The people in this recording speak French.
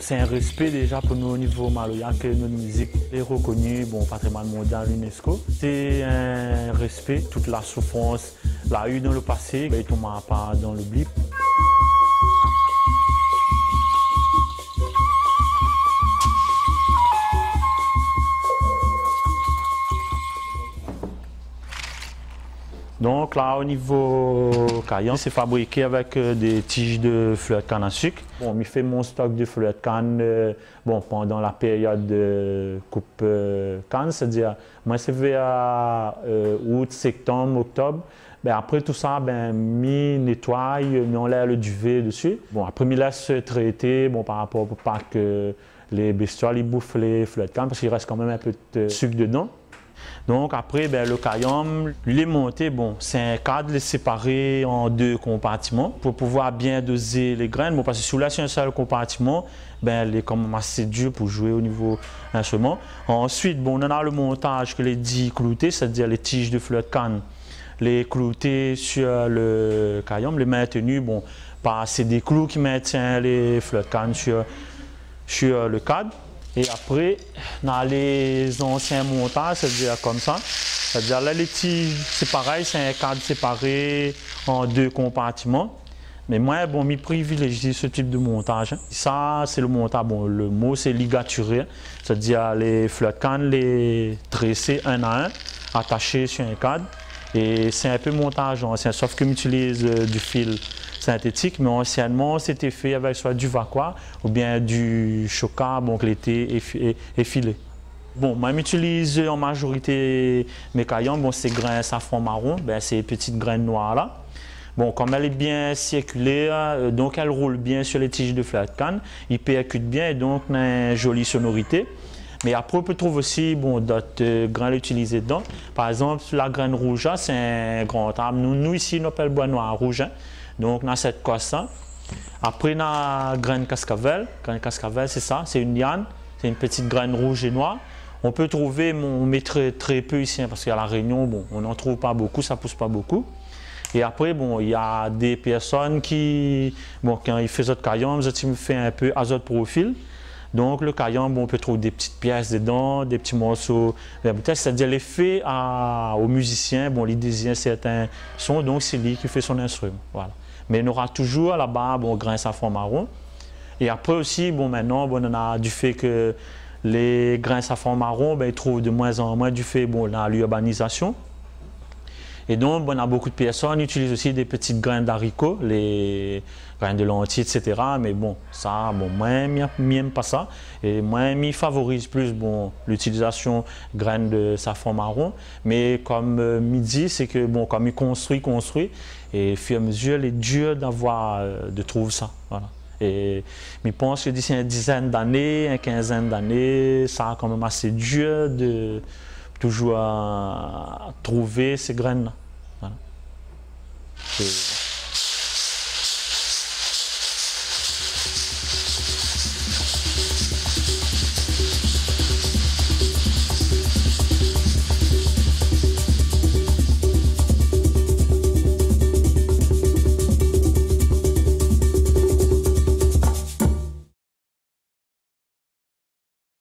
c'est un respect déjà pour nous au niveau maloya que notre musique est reconnue, bon, patrimoine mondial l'UNESCO. C'est un respect, toute la souffrance, l'a eu dans le passé, ben, il ne tombe pas dans l'oubli. Donc là, au niveau Caillan, c'est fabriqué avec des tiges de fleurs de canne à sucre. Bon, je fais mon stock de fleurs de canne bon, pendant la période de coupe canne, c'est-à-dire, moi c'est vers août, septembre, octobre. Ben, après tout ça, ben, je nettoie, je enlève le duvet dessus. Bon, après, je laisse traiter bon, par rapport pour pas que les bestioles ils bouffent les fleurs de canne parce qu'il reste quand même un peu de sucre dedans. Donc après, ben, le caillum, lui est monté, bon, c'est un cadre séparé en deux compartiments pour pouvoir bien doser les graines. Bon, parce que si vous laissez un seul compartiment, ben, il est quand même assez dur pour jouer au niveau instrument. Ensuite, bon, on a le montage que les 10 cloutés, c'est-à-dire les tiges de fleurs de canne, les cloutés sur le caillum, les maintenus, bon, c'est des clous qui maintiennent les fleurs de canne sur le cadre. Et après, dans les anciens montages, c'est-à-dire comme ça, c'est-à-dire là, les tiges, c'est pareil, c'est un cadre séparé en deux compartiments. Mais moi, bon, je privilégie ce type de montage. Ça, c'est le montage, bon, le mot, c'est ligaturé, c'est-à-dire les fleurs de canne, les tresser un à un, attachés sur un cadre. Et c'est un peu montage ancien, sauf que j'utilise du fil synthétique, mais anciennement c'était fait avec soit du vacua ou bien du choca, bon, qui était effilé. Bon, moi j'utilise en majorité mes caillons, bon, ces grains safran marron, ben, ces petites graines noires là. Bon, comme elle est bien circulaire, donc elle roule bien sur les tiges de fleurs de canne, il percute bien et donc on a une jolie sonorité. Mais après, on peut trouver aussi bon, d'autres grains utilisés dedans. Par exemple, la graine rouge, c'est un grand arbre. Nous ici, on appelle bois noir rouge. Donc, on a cette cosse-là. Après, on a la graine cascavelle. Graine cascavelle, c'est ça, c'est une liane. C'est une petite graine rouge et noire. On peut trouver, on met très peu ici, parce qu'à La Réunion, bon, on n'en trouve pas beaucoup, ça ne pousse pas beaucoup. Et après, bon, il y a des personnes qui, bon, quand ils font azote caillon, ils font un peu azote profil. Donc le caillon, bon, on peut trouver des petites pièces dedans, des petits morceaux, c'est-à-dire l'effet aux musiciens, bon, ils désignent certains sons, donc c'est lui qui fait son instrument. Voilà. Mais on aura toujours là-bas, bon, grain safran marron. Et après aussi, bon, maintenant, bon, on a du fait que les grains safran marron, ben, ils trouvent de moins en moins du fait, bon, dans l'urbanisation. Et donc, on a beaucoup de personnes qui utilisent aussi des petites graines d'haricots, les graines de lentilles, etc. Mais bon, ça, bon, moi, je n'aime pas ça. Et moi, je favorise plus bon, l'utilisation de graines de safran marron. Mais comme midi, c'est que, bon, comme il construit, et au fur et à mesure, il est dur de trouver ça. Voilà. Et je pense que d'ici une dizaine d'années, une quinzaine d'années, ça a quand même assez dur de toujours à trouver ces graines-là. Voilà.